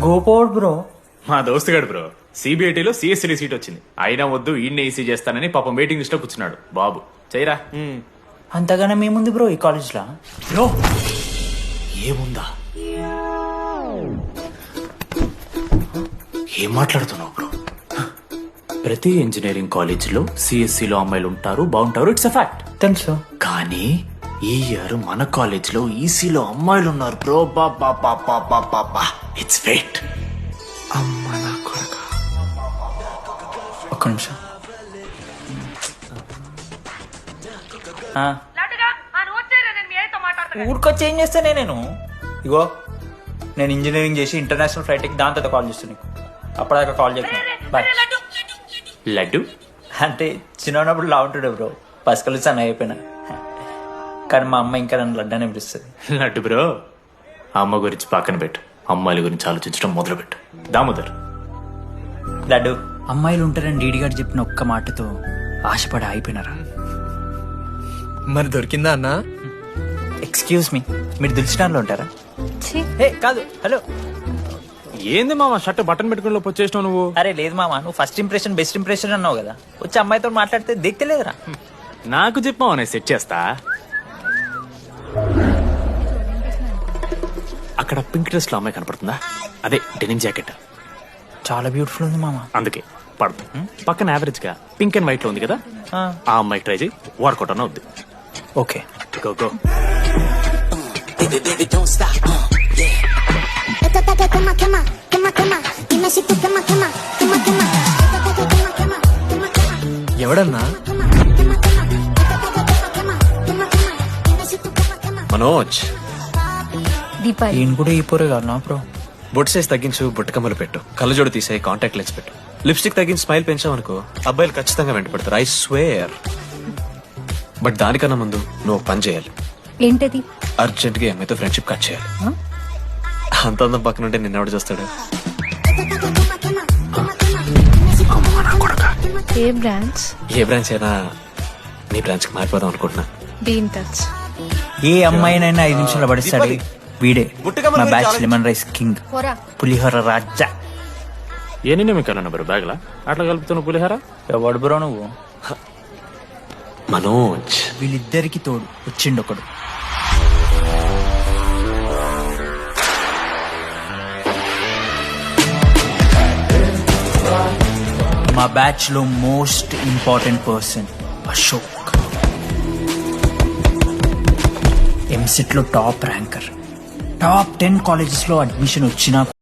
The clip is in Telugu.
గోపోడ్ బ్రో. మా దోస్తుగాడు బ్రో సిబిఐటీలో సిఎస్సీ సీట్ వచ్చింది. అయినా వద్దు ఈయన్నే ఈసీ చేస్తానని పాపం వెయిటింగ్ లిస్ట్ లో కూర్చున్నాడు. బాబు చేయరా. అంతగానే మేముంది బ్రో ఈ కాలేజ్లో. బ్రో ఏముందా? ఏం మాట్లాడుతున్నావు బ్రో? ప్రతి ఇంజనీరింగ్ కాలేజీలో సిఎస్సిలో అమ్మాయిలు ఉంటారు, బాగుంటారు. It's a fact. తెలుసు. కానీ ఈ ఇయర్ మన కాలేజ్ లో ఈసీలో అమ్మాయిలు ఉన్నారు బ్రో. Baba it's fate. అమ్మా నా కొడుక. ఒక్క నిమిషం. ఊరికొచ్చి ఏం చేస్తానే నేను? ఇగో నేను ఇంజనీరింగ్ చేసి ఇంటర్నేషనల్ ఫ్లైట్ ఎక్కి దాని తర్వాత కాల్ చేస్తాను నీకు. అప్పటిదాకా కాల్ చేస్తాను. బాయ్. లడ్డు అంటే చిన్నప్పుడు లా ఉంటుండే బ్రో, పసుకలు సన్న అయిపోయినా. కానీ మా అమ్మ ఇంకా నన్ను లడ్డానే పిలుస్తుంది. లడ్డు బ్రో అమ్మ గురించి పక్కన పెట్టు, అమ్మాయిల గురించి ఆలోచించడం మొదలు పెట్టు. దామోదర్ లడ్డు, అమ్మాయిలు ఉంటారని డీడీ గారు చెప్పిన ఒక్క మాటతో ఆశపడి అయిపోయినారా? మరి దొరికిందా అన్నా? ఎక్స్క్యూజ్ మీ, మీరు దిల్చినాల్లో ఉంటారా? ఏ కాదు, హలో. ఏంది మామ షర్ట్ బటన్ పెట్టుకుని లోపు వచ్చేసినావు నువ్వు? అరే లేదు మామ, నువ్వు ఫస్ట్ ఇంప్రెషన్ బెస్ట్ ఇంప్రెషన్ అన్నావు కదా, వచ్చి అమ్మాయితో మాట్లాడితే దిక్కలేదురా. నాకు చెప్పావు నేను సెట్ చేస్తా. అక్కడ పింక్ డ్రెస్ లో అమ్మాయి కనపడుతుందా? అదే డెనిమ్ జాకెట్. చాలా బ్యూటిఫుల్ ఉంది మామ. అందుకే పడుతుంది. పక్కన యావరేజ్ గా పింక్ అండ్ వైట్ లో ఉంది కదా, ఆ అమ్మాయికి ట్రై చేయి. వర్కౌట్ అన్న వద్దు. Okay go go. ఎవడన్నా? మనోజ్. దీపాలి ఈయన కూడా ఈ పోరే కాదు నా బ్రో. బొట్టు సైజ్ తగ్గించు, బుట్టకమ్మలు పెట్టు, కళ్ళజోడు తీసేయి, కాంటాక్ట్ లెన్స్ పెట్టు, లిప్స్టిక్ తగ్గించి స్మైల్ పెంచావనుకో అబ్బాయిలు ఖచ్చితంగా వెంట పెడతారు. I swear. బట్ దానికన్నా ముందు నువ్వు ఒక పని చేయాలి. ఏంటది? అర్జెంట్ గా అమ్మాయితో ఫ్రెండ్షిప్ కట్ చేయాలి. అంత అందం పక్కన ఉంటే నిన్నెవడు చూస్తాడు? ఏ బ్రాంచ్? ఏ బ్రాంచ్ అయినా నీ బ్రాంచ్ కి మారిపోదాం అనుకుంటున్నా. Be in touch. ఏ అమ్మాయినైనా 5 నిమిషాలు పడిస్తాడు వీడే. మా బ్యాచ్ లెమన్ రైస్ కింగ్, పోరా. పులిహోర రాజా. ఏ నిన్న మీకు బ్రో బ్యాగ్ లా అట్లా కలుపుతున్న పులిహార? ఎవడు బ్రో నువ్వు? మనోజ్. వీళ్ళిద్దరికి తోడు వచ్చిండు ఒకడు. మా బ్యాచ్ లో most important person Ashok. EAMCET లో టాప్ ర్యాంకర్. టాప్ 10 కాలేజెస్ లో అడ్మిషన్ వచ్చినా